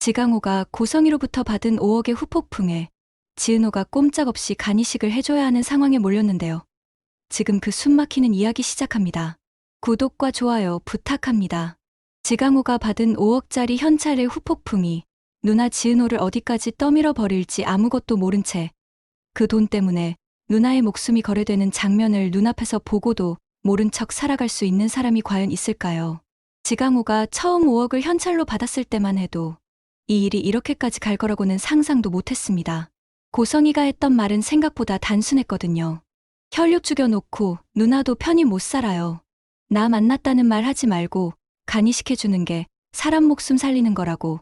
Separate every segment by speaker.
Speaker 1: 지강호가 고성이로부터 받은 5억의 후폭풍에 지은호가 꼼짝없이 간이식을 해줘야 하는 상황에 몰렸는데요. 지금 그 숨막히는 이야기 시작합니다. 구독과 좋아요 부탁합니다. 지강호가 받은 5억짜리 현찰의 후폭풍이 누나 지은호를 어디까지 떠밀어 버릴지 아무것도 모른 채 그 돈 때문에 누나의 목숨이 거래되는 장면을 눈앞에서 보고도 모른 척 살아갈 수 있는 사람이 과연 있을까요? 지강호가 처음 5억을 현찰로 받았을 때만 해도 이 일이 이렇게까지 갈 거라고는 상상도 못했습니다. 고성이가 했던 말은 생각보다 단순했거든요. 혈육 죽여놓고 누나도 편히 못 살아요. 나 만났다는 말 하지 말고 간이식해주는 게 사람 목숨 살리는 거라고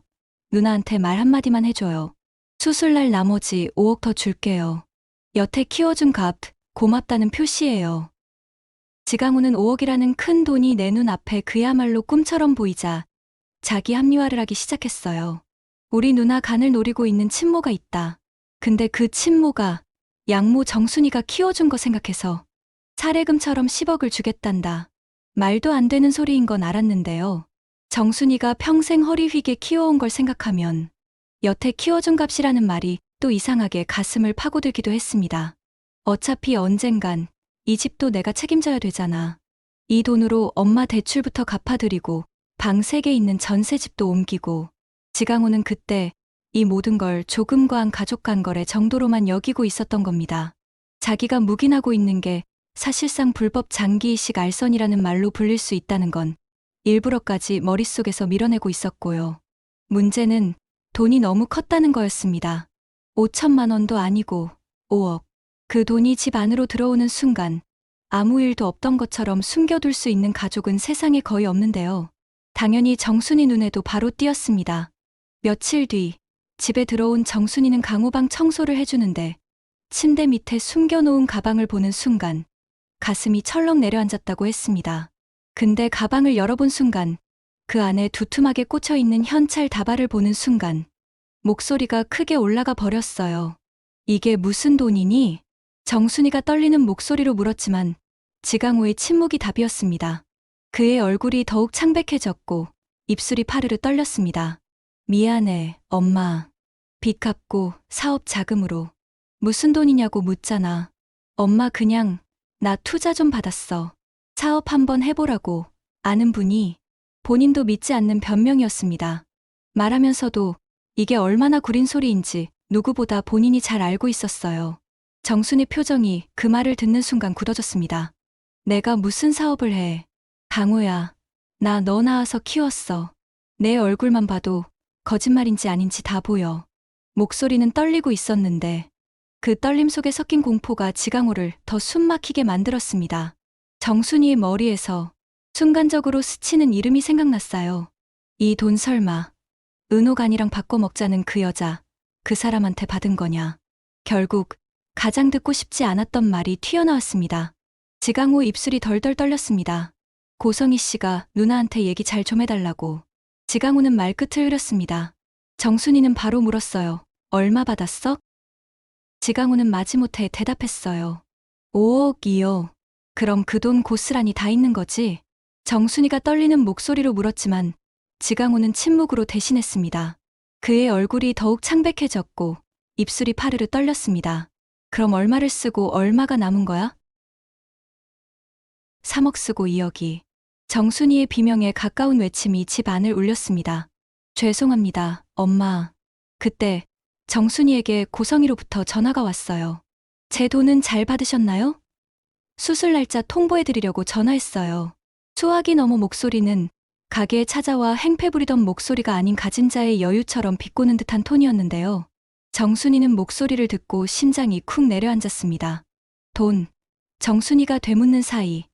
Speaker 1: 누나한테 말 한마디만 해줘요. 수술날 나머지 5억 더 줄게요. 여태 키워준 값 고맙다는 표시예요. 지강호는 5억이라는 큰 돈이 내 눈앞에 그야말로 꿈처럼 보이자 자기 합리화를 하기 시작했어요. 우리 누나 간을 노리고 있는 친모가 있다. 근데 그 친모가 양모 정순이가 키워준 거 생각해서 사례금처럼 10억을 주겠단다. 말도 안 되는 소리인 건 알았는데요. 정순이가 평생 허리 휘게 키워온 걸 생각하면 여태 키워준 값이라는 말이 또 이상하게 가슴을 파고들기도 했습니다. 어차피 언젠간 이 집도 내가 책임져야 되잖아. 이 돈으로 엄마 대출부터 갚아드리고 방 3개 있는 전세집도 옮기고. 지강호는 그때 이 모든 걸 조금 과한 가족간거래 정도로만 여기고 있었던 겁니다. 자기가 묵인하고 있는 게 사실상 불법 장기이식 알선이라는 말로 불릴 수 있다는 건 일부러까지 머릿속에서 밀어내고 있었고요. 문제는 돈이 너무 컸다는 거였습니다. 5천만 원도 아니고 5억. 그 돈이 집 안으로 들어오는 순간 아무 일도 없던 것처럼 숨겨둘 수 있는 가족은 세상에 거의 없는데요. 당연히 정순이 눈에도 바로 띄었습니다. 며칠 뒤 집에 들어온 정순이는 강호방 청소를 해주는데 침대 밑에 숨겨놓은 가방을 보는 순간 가슴이 철렁 내려앉았다고 했습니다. 근데 가방을 열어본 순간 그 안에 두툼하게 꽂혀있는 현찰 다발을 보는 순간 목소리가 크게 올라가 버렸어요. 이게 무슨 돈이니? 정순이가 떨리는 목소리로 물었지만 지강호의 침묵이 답이었습니다. 그의 얼굴이 더욱 창백해졌고 입술이 파르르 떨렸습니다. 미안해, 엄마. 빚 갚고 사업 자금으로. 무슨 돈이냐고 묻잖아. 엄마 그냥 나 투자 좀 받았어. 사업 한번 해보라고. 아는 분이. 본인도 믿지 않는 변명이었습니다. 말하면서도 이게 얼마나 구린 소리인지 누구보다 본인이 잘 알고 있었어요. 정순이 표정이 그 말을 듣는 순간 굳어졌습니다. 내가 무슨 사업을 해. 강호야, 나 너 낳아서 키웠어. 내 얼굴만 봐도 거짓말인지 아닌지 다 보여. 목소리는 떨리고 있었는데 그 떨림 속에 섞인 공포가 지강호를 더 숨막히게 만들었습니다. 정순이의 머리에서 순간적으로 스치는 이름이 생각났어요. 이 돈 설마 은호간이랑 바꿔 먹자는 그 여자, 그 사람한테 받은 거냐. 결국 가장 듣고 싶지 않았던 말이 튀어나왔습니다. 지강호 입술이 덜덜 떨렸습니다. 고성희 씨가 누나한테 얘기 잘 좀 해달라고. 지강호는 말끝을 흐렸습니다. 정순이는 바로 물었어요. 얼마 받았어? 지강호는 마지못해 대답했어요. 5억이요. 그럼 그 돈 고스란히 다 있는 거지? 정순이가 떨리는 목소리로 물었지만 지강호는 침묵으로 대신했습니다. 그의 얼굴이 더욱 창백해졌고 입술이 파르르 떨렸습니다. 그럼 얼마를 쓰고 얼마가 남은 거야? 3억 쓰고 2억이. 정순이의 비명에 가까운 외침이 집 안을 울렸습니다. 죄송합니다, 엄마. 그때 정순이에게 고성이로부터 전화가 왔어요. 제 돈은 잘 받으셨나요? 수술 날짜 통보해드리려고 전화했어요. 수화기 넘어 목소리는 가게에 찾아와 행패 부리던 목소리가 아닌 가진 자의 여유처럼 비꼬는 듯한 톤이었는데요. 정순이는 목소리를 듣고 심장이 쿵 내려앉았습니다. 돈. 정순이가 되묻는 사이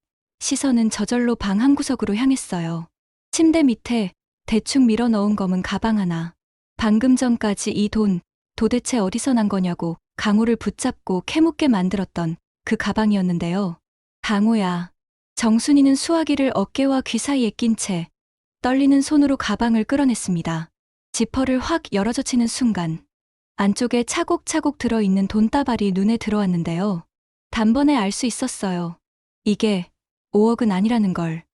Speaker 1: 시선은 저절로 방 한구석으로 향했어요. 침대 밑에 대충 밀어 넣은 검은 가방 하나. 방금 전까지 이 돈 도대체 어디서 난 거냐고 강호를 붙잡고 캐묻게 만들었던 그 가방이었는데요. 강호야. 정순이는 수화기를 어깨와 귀 사이에 낀 채 떨리는 손으로 가방을 끌어냈습니다. 지퍼를 확 열어젖히는 순간 안쪽에 차곡차곡 들어있는 돈다발이 눈에 들어왔는데요. 단번에 알 수 있었어요. 이게 5억은 아니라는 걸.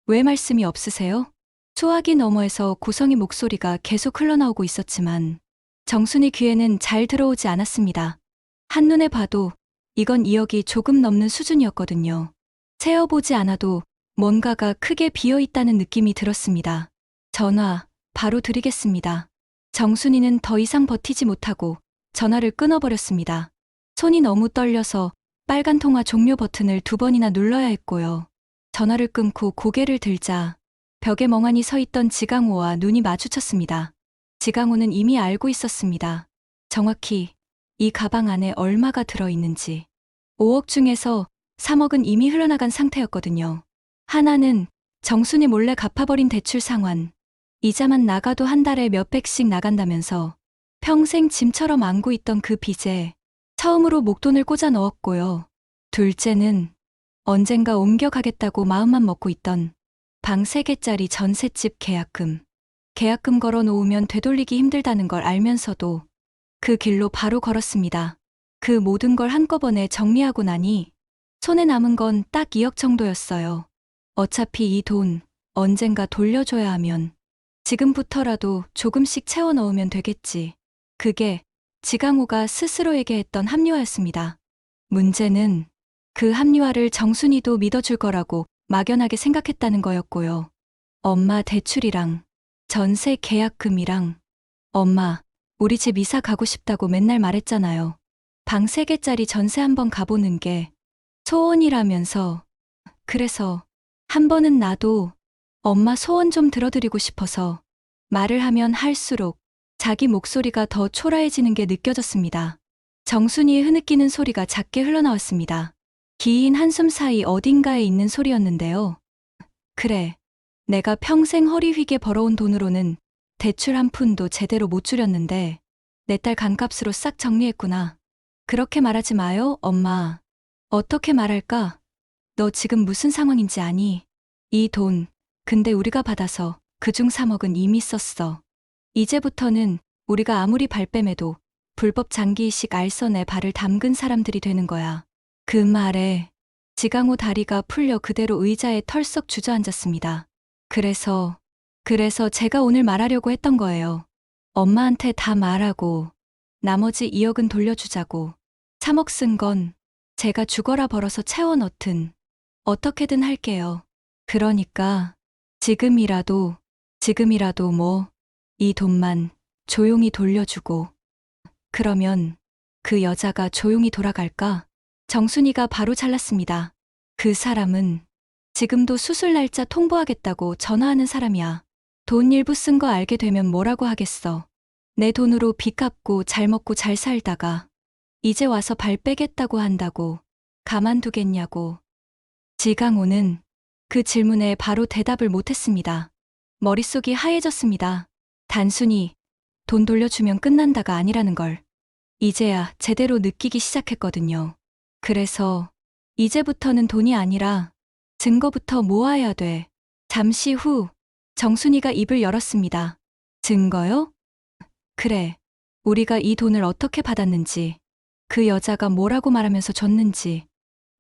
Speaker 1: 왜 말씀이 없으세요? 수화기 너머에서 고성의 목소리가 계속 흘러나오고 있었지만 정순이 귀에는 잘 들어오지 않았습니다. 한눈에 봐도 이건 2억이 조금 넘는 수준이었거든요. 세어보지 않아도 뭔가가 크게 비어있다는 느낌이 들었습니다. 전화 바로 드리겠습니다. 정순이는 더 이상 버티지 못하고 전화를 끊어버렸습니다. 손이 너무 떨려서 빨간 통화 종료 버튼을 2번이나 눌러야 했고요. 전화를 끊고 고개를 들자 벽에 멍하니 서 있던 지강호와 눈이 마주쳤습니다. 지강호는 이미 알고 있었습니다. 정확히 이 가방 안에 얼마가 들어있는지. 5억 중에서 3억은 이미 흘러나간 상태였거든요. 하나는 정순이 몰래 갚아버린 대출 상환. 이자만 나가도 한 달에 몇백씩 나간다면서 평생 짐처럼 안고 있던 그 빚에 처음으로 목돈을 꽂아 넣었고요. 둘째는 언젠가 옮겨가겠다고 마음만 먹고 있던 방 3개짜리 전셋집 계약금. 계약금 걸어 놓으면 되돌리기 힘들다는 걸 알면서도 그 길로 바로 걸었습니다. 그 모든 걸 한꺼번에 정리하고 나니 손에 남은 건 딱 2억 정도였어요. 어차피 이 돈 언젠가 돌려줘야 하면 지금부터라도 조금씩 채워 넣으면 되겠지. 그게 지강호가 스스로에게 했던 합리화였습니다. 문제는 그 합리화를 정순이도 믿어줄 거라고 막연하게 생각했다는 거였고요. 엄마 대출이랑 전세 계약금이랑 엄마 우리 집 이사 가고 싶다고 맨날 말했잖아요. 방 3개짜리 전세 한번 가보는 게 소원이라면서. 그래서 한 번은 나도 엄마 소원 좀 들어드리고 싶어서 말을 하면 할수록 자기 목소리가 더 초라해지는 게 느껴졌습니다. 정순이의 흐느끼는 소리가 작게 흘러나왔습니다. 긴 한숨 사이 어딘가에 있는 소리였는데요. 그래, 내가 평생 허리 휘게 벌어온 돈으로는 대출 한 푼도 제대로 못 줄였는데 내 딸 간값으로 싹 정리했구나. 그렇게 말하지 마요, 엄마. 어떻게 말할까? 너 지금 무슨 상황인지 아니? 이 돈, 근데 우리가 받아서 그중 3억은 이미 썼어. 이제부터는 우리가 아무리 발뺌해도 불법 장기이식 알선에 발을 담근 사람들이 되는 거야. 그 말에 지강호 다리가 풀려 그대로 의자에 털썩 주저앉았습니다. 그래서 제가 오늘 말하려고 했던 거예요. 엄마한테 다 말하고 나머지 2억은 돌려주자고. 3억 쓴 건 제가 죽어라 벌어서 채워 넣든 어떻게든 할게요. 그러니까 지금이라도 뭐 이 돈만 조용히 돌려주고. 그러면 그 여자가 조용히 돌아갈까? 정순이가 바로 잘랐습니다. 그 사람은 지금도 수술 날짜 통보하겠다고 전화하는 사람이야. 돈 일부 쓴 거 알게 되면 뭐라고 하겠어. 내 돈으로 빚 갚고 잘 먹고 잘 살다가 이제 와서 발 빼겠다고 한다고 가만두겠냐고. 지강호는 그 질문에 바로 대답을 못했습니다. 머릿속이 하얘졌습니다. 단순히 돈 돌려주면 끝난다가 아니라는 걸 이제야 제대로 느끼기 시작했거든요. 그래서 이제부터는 돈이 아니라 증거부터 모아야 돼. 잠시 후 정순이가 입을 열었습니다. 증거요? 그래. 우리가 이 돈을 어떻게 받았는지, 그 여자가 뭐라고 말하면서 줬는지,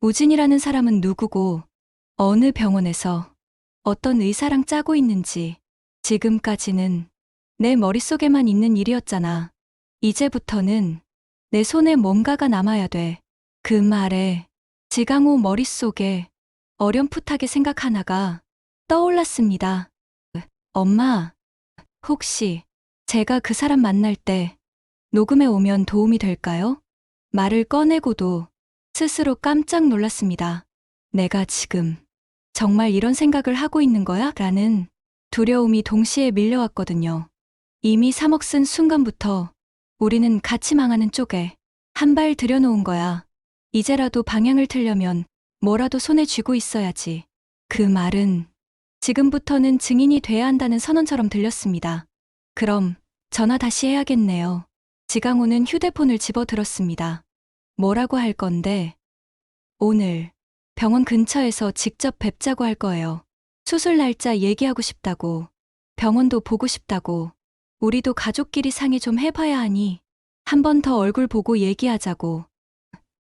Speaker 1: 우진이라는 사람은 누구고 어느 병원에서 어떤 의사랑 짜고 있는지 지금까지는 내 머릿속에만 있는 일이었잖아. 이제부터는 내 손에 뭔가가 남아야 돼. 그 말에 지강호 머릿속에 어렴풋하게 생각 하나가 떠올랐습니다. 엄마, 혹시 제가 그 사람 만날 때 녹음해 오면 도움이 될까요? 말을 꺼내고도 스스로 깜짝 놀랐습니다. 내가 지금 정말 이런 생각을 하고 있는 거야? 라는 두려움이 동시에 밀려왔거든요. 이미 3억 쓴 순간부터 우리는 같이 망하는 쪽에 한 발 들여놓은 거야. 이제라도 방향을 틀려면 뭐라도 손에 쥐고 있어야지. 그 말은 지금부터는 증인이 돼야 한다는 선언처럼 들렸습니다. 그럼 전화 다시 해야겠네요. 지강호는 휴대폰을 집어들었습니다. 뭐라고 할 건데? 오늘 병원 근처에서 직접 뵙자고 할 거예요. 수술 날짜 얘기하고 싶다고, 병원도 보고 싶다고, 우리도 가족끼리 상의 좀 해봐야 하니 한 번 더 얼굴 보고 얘기하자고.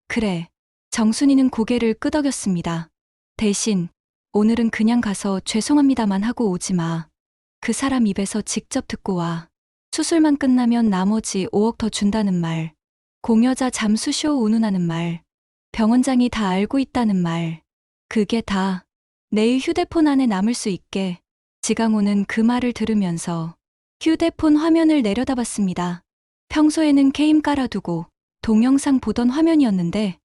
Speaker 1: 그래. 정순이는 고개를 끄덕였습니다. 대신 오늘은 그냥 가서 죄송합니다만 하고 오지 마. 그 사람 입에서 직접 듣고 와. 수술만 끝나면 나머지 5억 더 준다는 말. 공여자 잠수쇼 운운하는 말. 병원장이 다 알고 있다는 말. 그게 다 내일 휴대폰 안에 남을 수 있게. 지강호는 그 말을 들으면서 휴대폰 화면을 내려다봤습니다. 평소에는 게임 깔아두고 동영상 보던 화면이었는데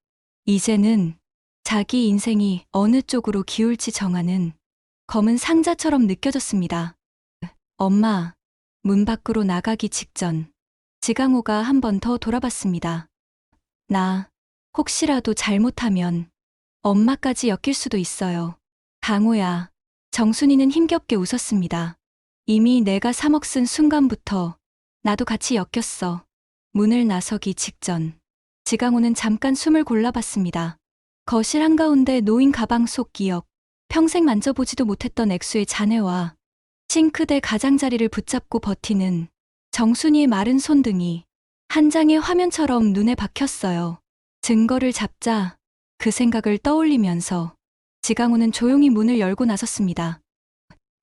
Speaker 1: 이제는 자기 인생이 어느 쪽으로 기울지 정하는 검은 상자처럼 느껴졌습니다. 엄마, 문 밖으로 나가기 직전 지강호가 한 번 더 돌아봤습니다. 나 혹시라도 잘못하면 엄마까지 엮일 수도 있어요. 강호야. 정순이는 힘겹게 웃었습니다. 이미 내가 3억 쓴 순간부터 나도 같이 엮였어. 문을 나서기 직전 지강호는 잠깐 숨을 골라봤습니다. 거실 한가운데 놓인 가방 속 기억, 평생 만져보지도 못했던 액수의 잔해와 싱크대 가장자리를 붙잡고 버티는 정순이의 마른 손등이 한 장의 화면처럼 눈에 박혔어요. 증거를 잡자 그 생각을 떠올리면서 지강호는 조용히 문을 열고 나섰습니다.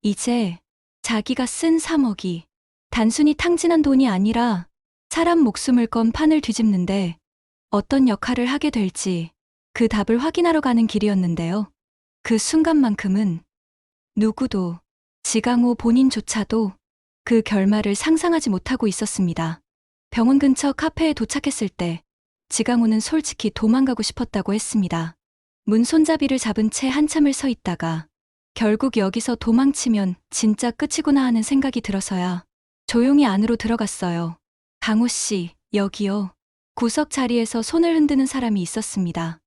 Speaker 1: 이제 자기가 쓴 3억이 단순히 탕진한 돈이 아니라 사람 목숨을 건 판을 뒤집는데 어떤 역할을 하게 될지 그 답을 확인하러 가는 길이었는데요. 그 순간만큼은 누구도, 지강호 본인조차도 그 결말을 상상하지 못하고 있었습니다. 병원 근처 카페에 도착했을 때 지강호는 솔직히 도망가고 싶었다고 했습니다. 문 손잡이를 잡은 채 한참을 서 있다가 결국 여기서 도망치면 진짜 끝이구나 하는 생각이 들어서야 조용히 안으로 들어갔어요. 강호 씨, 여기요. 구석 자리에서 손을 흔드는 사람이 있었습니다.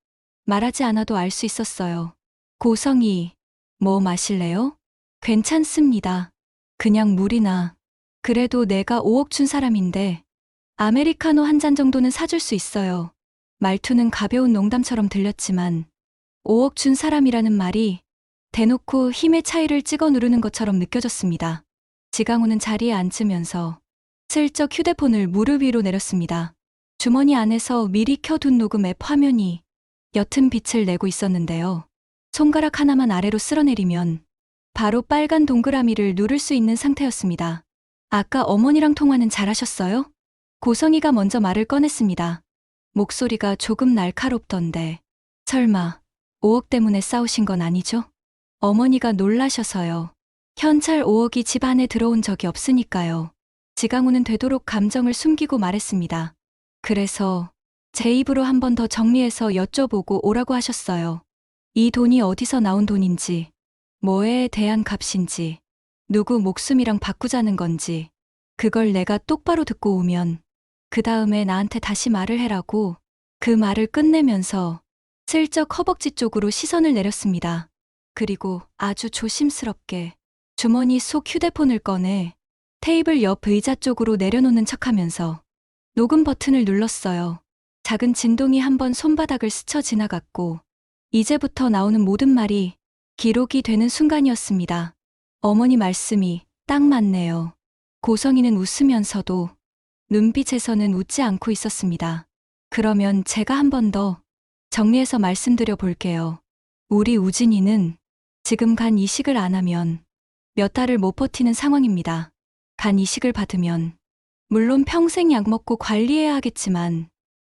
Speaker 1: 말하지 않아도 알 수 있었어요. 고성이, 뭐 마실래요? 괜찮습니다. 그냥 물이나. 그래도 내가 5억 준 사람인데 아메리카노 한 잔 정도는 사줄 수 있어요. 말투는 가벼운 농담처럼 들렸지만 5억 준 사람이라는 말이 대놓고 힘의 차이를 찍어 누르는 것처럼 느껴졌습니다. 지강호는 자리에 앉으면서 슬쩍 휴대폰을 무릎 위로 내렸습니다. 주머니 안에서 미리 켜둔 녹음 앱 화면이 옅은 빛을 내고 있었는데요. 손가락 하나만 아래로 쓸어내리면 바로 빨간 동그라미를 누를 수 있는 상태였습니다. 아까 어머니랑 통화는 잘하셨어요? 고성이가 먼저 말을 꺼냈습니다. 목소리가 조금 날카롭던데 설마 5억 때문에 싸우신 건 아니죠? 어머니가 놀라셔서요. 현찰 5억이 집 안에 들어온 적이 없으니까요. 지강호는 되도록 감정을 숨기고 말했습니다. 그래서 제 입으로 한 번 더 정리해서 여쭤보고 오라고 하셨어요. 이 돈이 어디서 나온 돈인지, 뭐에 대한 값인지, 누구 목숨이랑 바꾸자는 건지, 그걸 내가 똑바로 듣고 오면 그 다음에 나한테 다시 말을 해라고 그 말을 끝내면서 슬쩍 허벅지 쪽으로 시선을 내렸습니다. 그리고 아주 조심스럽게 주머니 속 휴대폰을 꺼내 테이블 옆 의자 쪽으로 내려놓는 척하면서 녹음 버튼을 눌렀어요. 작은 진동이 한번 손바닥을 스쳐 지나갔고 이제부터 나오는 모든 말이 기록이 되는 순간이었습니다. 어머니 말씀이 딱 맞네요. 고성이는 웃으면서도 눈빛에서는 웃지 않고 있었습니다. 그러면 제가 한 번 더 정리해서 말씀드려 볼게요. 우리 우진이는 지금 간 이식을 안 하면 몇 달을 못 버티는 상황입니다. 간 이식을 받으면 물론 평생 약 먹고 관리해야 하겠지만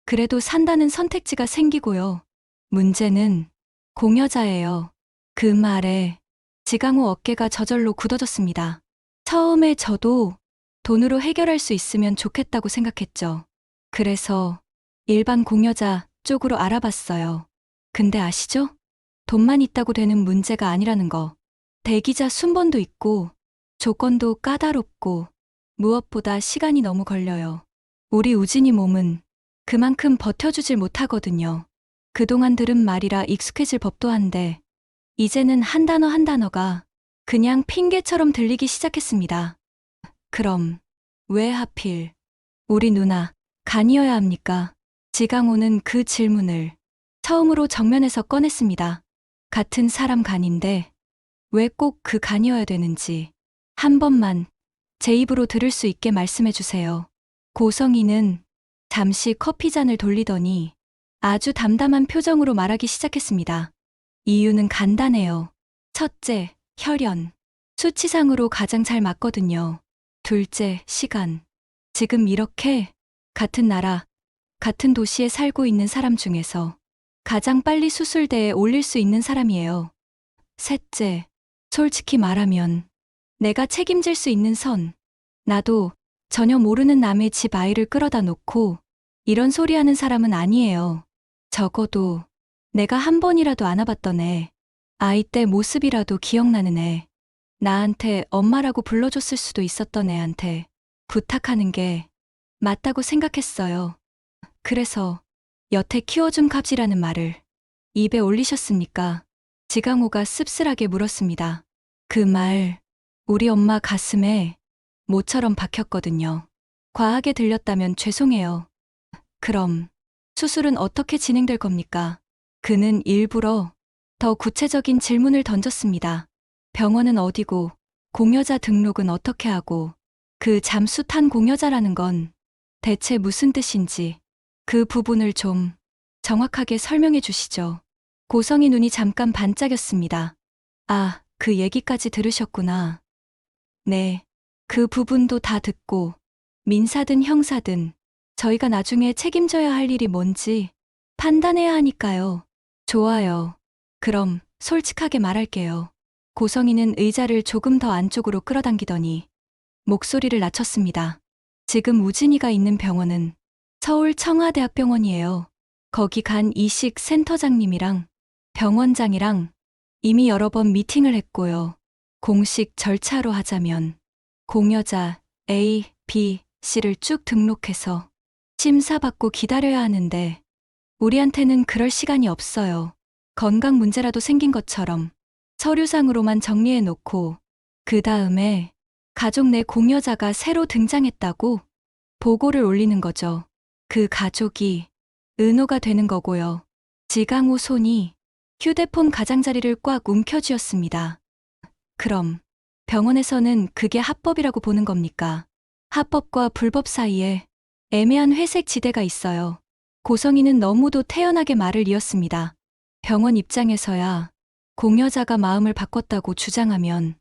Speaker 1: 그래도 산다는 선택지가 생기고요. 문제는 공여자예요. 그 말에 지강호 어깨가 저절로 굳어졌습니다. 처음에 저도 돈으로 해결할 수 있으면 좋겠다고 생각했죠. 그래서 일반 공여자 쪽으로 알아봤어요. 근데 아시죠? 돈만 있다고 되는 문제가 아니라는 거. 대기자 순번도 있고 조건도 까다롭고 무엇보다 시간이 너무 걸려요. 우리 우진이 몸은 그만큼 버텨주질 못하거든요. 그동안 들은 말이라 익숙해질 법도 한데 이제는 한 단어 한 단어가 그냥 핑계처럼 들리기 시작했습니다. 그럼 왜 하필 우리 누나 간이어야 합니까? 지강호는 그 질문을 처음으로 정면에서 꺼냈습니다. 같은 사람 간인데 왜 꼭 그 간이어야 되는지 한 번만 제 입으로 들을 수 있게 말씀해 주세요. 고성이는 잠시 커피잔을 돌리더니 아주 담담한 표정으로 말하기 시작했습니다. 이유는 간단해요. 첫째, 혈연. 수치상으로 가장 잘 맞거든요. 둘째, 시간. 지금 이렇게 같은 나라, 같은 도시에 살고 있는 사람 중에서 가장 빨리 수술대에 올릴 수 있는 사람이에요. 셋째, 솔직히 말하면 내가 책임질 수 있는 선. 나도 전혀 모르는 남의 집 아이를 끌어다 놓고 이런 소리 하는 사람은 아니에요. 적어도 내가 한 번이라도 안아봤던 애, 아이 때 모습이라도 기억나는 애, 나한테 엄마라고 불러줬을 수도 있었던 애한테 부탁하는 게 맞다고 생각했어요. 그래서 여태 키워준 값이라는 말을 입에 올리셨습니까? 지강호가 씁쓸하게 물었습니다. 그 말, 우리 엄마 가슴에 모처럼 박혔거든요. 과하게 들렸다면 죄송해요. 그럼 수술은 어떻게 진행될 겁니까? 그는 일부러 더 구체적인 질문을 던졌습니다. 병원은 어디고, 공여자 등록은 어떻게 하고, 그 잠수 탄 공여자라는 건 대체 무슨 뜻인지 그 부분을 좀 정확하게 설명해 주시죠. 고성이 눈이 잠깐 반짝였습니다. 아, 그 얘기까지 들으셨구나. 네, 그 부분도 다 듣고 민사든 형사든 저희가 나중에 책임져야 할 일이 뭔지 판단해야 하니까요. 좋아요. 그럼 솔직하게 말할게요. 고성이는 의자를 조금 더 안쪽으로 끌어당기더니 목소리를 낮췄습니다. 지금 우진이가 있는 병원은 서울 청와대학병원이에요. 거기 간 이식 센터장님이랑 병원장이랑 이미 여러 번 미팅을 했고요. 공식 절차로 하자면 공여자 A, B, C를 쭉 등록해서 심사받고 기다려야 하는데 우리한테는 그럴 시간이 없어요. 건강 문제라도 생긴 것처럼 서류상으로만 정리해 놓고 그 다음에 가족 내 공여자가 새로 등장했다고 보고를 올리는 거죠. 그 가족이 은호가 되는 거고요. 지강호 손이 휴대폰 가장자리를 꽉 움켜쥐었습니다. 그럼 병원에서는 그게 합법이라고 보는 겁니까? 합법과 불법 사이에 애매한 회색 지대가 있어요. 고성이는 너무도 태연하게 말을 이었습니다. 병원 입장에서야 공여자가 마음을 바꿨다고 주장하면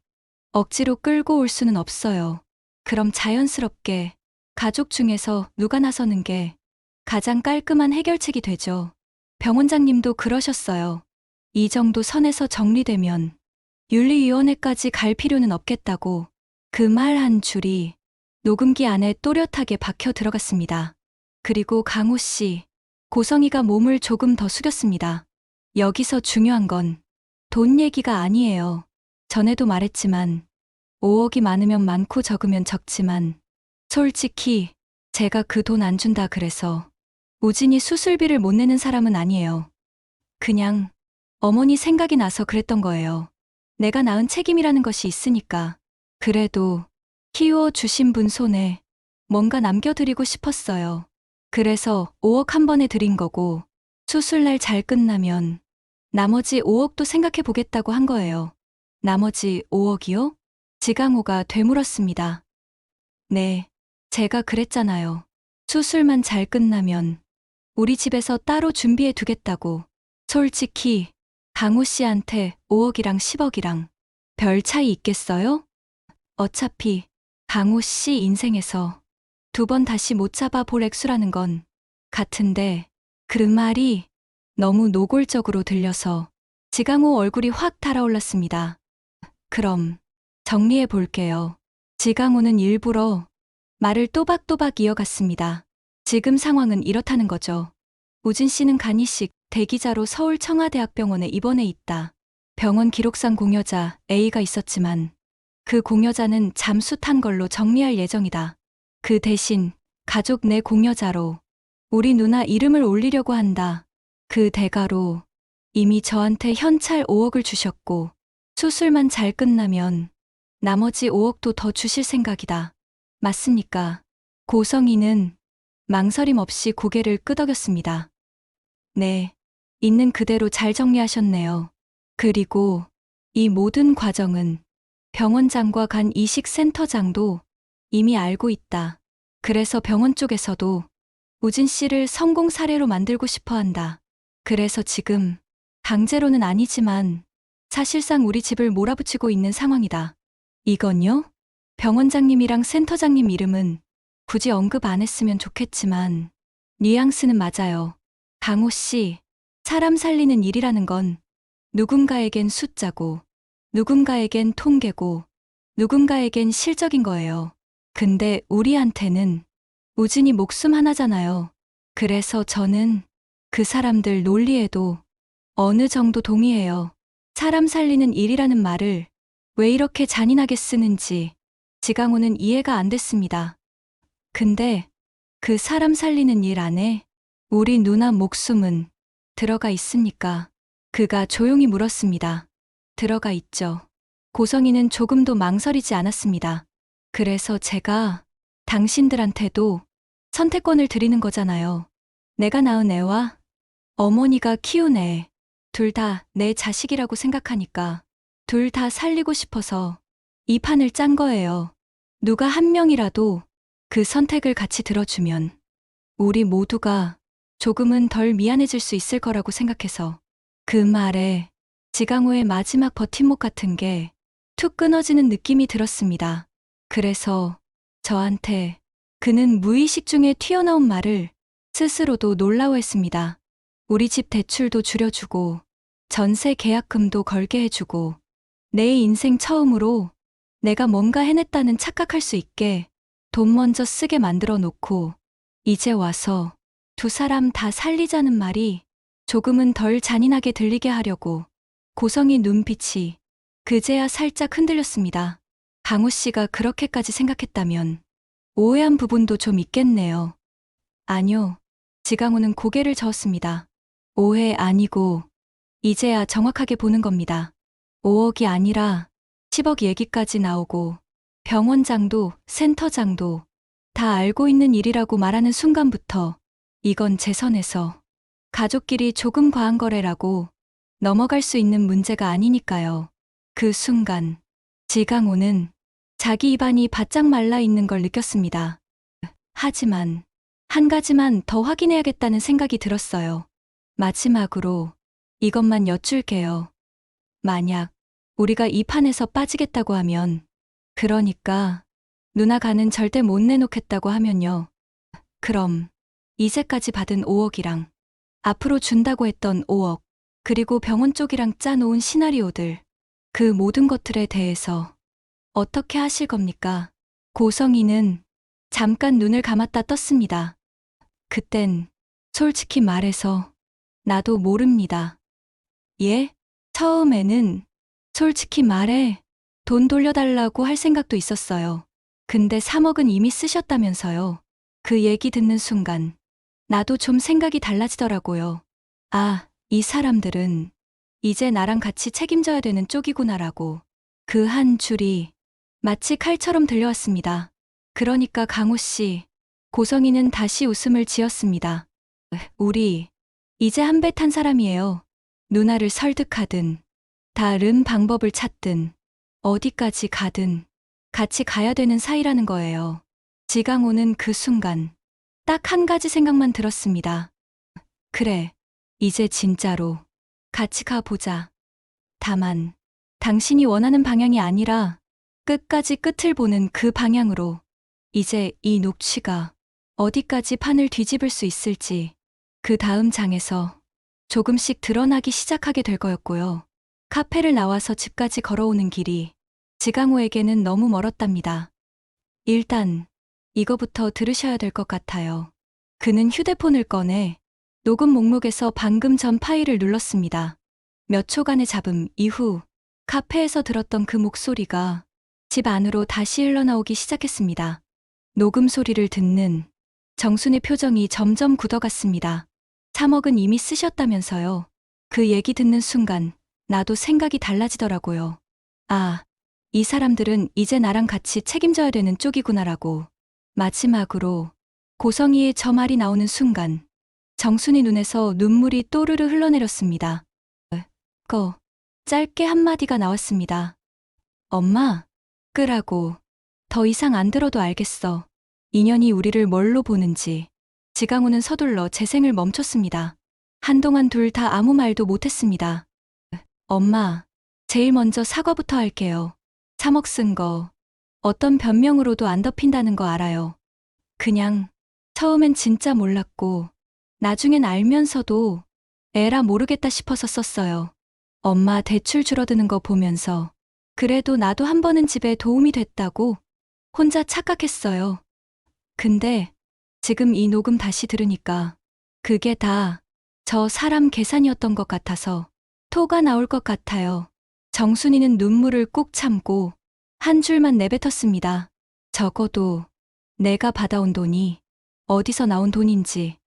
Speaker 1: 억지로 끌고 올 수는 없어요. 그럼 자연스럽게 가족 중에서 누가 나서는 게 가장 깔끔한 해결책이 되죠. 병원장님도 그러셨어요. 이 정도 선에서 정리되면 윤리위원회까지 갈 필요는 없겠다고. 그 말 한 줄이 녹음기 안에 또렷하게 박혀 들어갔습니다. 그리고 강호 씨, 고성이가 몸을 조금 더 숙였습니다. 여기서 중요한 건 돈 얘기가 아니에요. 전에도 말했지만 5억이 많으면 많고 적으면 적지만 솔직히 제가 그 돈 안 준다 그래서 우진이 수술비를 못 내는 사람은 아니에요. 그냥 어머니 생각이 나서 그랬던 거예요. 내가 낳은 책임이라는 것이 있으니까. 그래도 키워주신 분 손에 뭔가 남겨드리고 싶었어요. 그래서 5억 한 번에 드린 거고 수술날 잘 끝나면 나머지 5억도 생각해 보겠다고 한 거예요. 나머지 5억이요? 지강호가 되물었습니다. 네, 제가 그랬잖아요. 수술만 잘 끝나면 우리 집에서 따로 준비해 두겠다고. 솔직히 강호 씨한테 5억이랑 10억이랑 별 차이 있겠어요? 어차피 강호 씨 인생에서 두 번 다시 못 잡아 볼 액수라는 건 같은데 그 말이 너무 노골적으로 들려서 지강호 얼굴이 확 달아올랐습니다. 그럼 정리해 볼게요. 지강호는 일부러 말을 또박또박 이어갔습니다. 지금 상황은 이렇다는 거죠. 우진 씨는 간이식 대기자로 서울 청와대학병원에 입원해 있다. 병원 기록상 공여자 A가 있었지만 그 공여자는 잠수 탄 걸로 정리할 예정이다. 그 대신 가족 내 공여자로 우리 누나 이름을 올리려고 한다. 그 대가로 이미 저한테 현찰 5억을 주셨고 수술만 잘 끝나면 나머지 5억도 더 주실 생각이다. 맞습니까? 고성이는 망설임 없이 고개를 끄덕였습니다. 네, 있는 그대로 잘 정리하셨네요. 그리고 이 모든 과정은 병원장과 간 이식센터장도 이미 알고 있다. 그래서 병원 쪽에서도 우진 씨를 성공 사례로 만들고 싶어 한다. 그래서 지금 강제로는 아니지만 사실상 우리 집을 몰아붙이고 있는 상황이다. 이건요? 병원장님이랑 센터장님 이름은 굳이 언급 안 했으면 좋겠지만, 뉘앙스는 맞아요. 강호 씨, 사람 살리는 일이라는 건 누군가에겐 숫자고, 누군가에겐 통계고, 누군가에겐 실적인 거예요. 근데 우리한테는 우진이 목숨 하나잖아요. 그래서 저는 그 사람들 논리에도 어느 정도 동의해요. 사람 살리는 일이라는 말을 왜 이렇게 잔인하게 쓰는지 지강호는 이해가 안 됐습니다. 근데 그 사람 살리는 일 안에 우리 누나 목숨은 들어가 있습니까? 그가 조용히 물었습니다. 들어가 있죠. 고성이는 조금도 망설이지 않았습니다. 그래서 제가 당신들한테도 선택권을 드리는 거잖아요. 내가 낳은 애와 어머니가 키운 애, 둘 다 내 자식이라고 생각하니까 둘 다 살리고 싶어서 이 판을 짠 거예요. 누가 한 명이라도 그 선택을 같이 들어주면 우리 모두가 조금은 덜 미안해질 수 있을 거라고 생각해서. 그 말에 지강호의 마지막 버팀목 같은 게 툭 끊어지는 느낌이 들었습니다. 그래서 저한테 그는 무의식 중에 튀어나온 말을 스스로도 놀라워했습니다. 우리 집 대출도 줄여주고 전세 계약금도 걸게 해주고 내 인생 처음으로 내가 뭔가 해냈다는 착각할 수 있게 돈 먼저 쓰게 만들어 놓고 이제 와서 두 사람 다 살리자는 말이 조금은 덜 잔인하게 들리게 하려고. 고성이 눈빛이 그제야 살짝 흔들렸습니다. 강호 씨가 그렇게까지 생각했다면 오해한 부분도 좀 있겠네요. 아니요. 지강호는 고개를 저었습니다. 오해 아니고 이제야 정확하게 보는 겁니다. 5억이 아니라 10억 얘기까지 나오고 병원장도 센터장도 다 알고 있는 일이라고 말하는 순간부터 이건 제 선에서 가족끼리 조금 과한 거래라고 넘어갈 수 있는 문제가 아니니까요. 그 순간 지강호는 자기 입안이 바짝 말라 있는 걸 느꼈습니다. 하지만 한 가지만 더 확인해야겠다는 생각이 들었어요. 마지막으로 이것만 여쭐게요. 만약 우리가 이 판에서 빠지겠다고 하면, 그러니까 누나가는 절대 못 내놓겠다고 하면요. 그럼 이제까지 받은 5억이랑 앞으로 준다고 했던 5억, 그리고 병원 쪽이랑 짜놓은 시나리오들, 그 모든 것들에 대해서 어떻게 하실 겁니까? 고성이는 잠깐 눈을 감았다 떴습니다. 그땐 솔직히 말해서 나도 모릅니다. 예? 처음에는 솔직히 말해 돈 돌려달라고 할 생각도 있었어요. 근데 3억은 이미 쓰셨다면서요. 그 얘기 듣는 순간 나도 좀 생각이 달라지더라고요. 아, 이 사람들은 이제 나랑 같이 책임져야 되는 쪽이구나라고. 그 한 줄이 마치 칼처럼 들려왔습니다. 그러니까 강호 씨, 고성이는 다시 웃음을 지었습니다. 우리 이제 한 배 탄 사람이에요. 누나를 설득하든 다른 방법을 찾든 어디까지 가든 같이 가야 되는 사이라는 거예요. 지강호는 그 순간 딱 한 가지 생각만 들었습니다. 그래, 이제 진짜로 같이 가보자. 다만 당신이 원하는 방향이 아니라 끝까지 끝을 보는 그 방향으로. 이제 이 녹취가 어디까지 판을 뒤집을 수 있을지 그 다음 장에서 조금씩 드러나기 시작하게 될 거였고요. 카페를 나와서 집까지 걸어오는 길이 지강호에게는 너무 멀었답니다. 일단 이거부터 들으셔야 될 것 같아요. 그는 휴대폰을 꺼내 녹음 목록에서 방금 전 파일을 눌렀습니다. 몇 초간의 잡음 이후 카페에서 들었던 그 목소리가 집 안으로 다시 흘러나오기 시작했습니다. 녹음 소리를 듣는 정순의 표정이 점점 굳어갔습니다. 3억은 이미 쓰셨다면서요. 그 얘기 듣는 순간 나도 생각이 달라지더라고요. 아, 이 사람들은 이제 나랑 같이 책임져야 되는 쪽이구나라고. 마지막으로 고성이의 저 말이 나오는 순간 정순이 눈에서 눈물이 또르르 흘러내렸습니다. 짧게 한마디가 나왔습니다. 엄마, 끄라고. 더 이상 안 들어도 알겠어. 인연이 우리를 뭘로 보는지. 지강호는 서둘러 재생을 멈췄습니다. 한동안 둘 다 아무 말도 못했습니다. 엄마, 제일 먼저 사과부터 할게요. 3억 쓴 거 어떤 변명으로도 안 덮인다는 거 알아요. 그냥 처음엔 진짜 몰랐고 나중엔 알면서도 에라 모르겠다 싶어서 썼어요. 엄마 대출 줄어드는 거 보면서 그래도 나도 한 번은 집에 도움이 됐다고 혼자 착각했어요. 근데 지금 이 녹음 다시 들으니까 그게 다 저 사람 계산이었던 것 같아서 토가 나올 것 같아요. 정순이는 눈물을 꾹 참고 한 줄만 내뱉었습니다. 적어도 내가 받아온 돈이 어디서 나온 돈인지,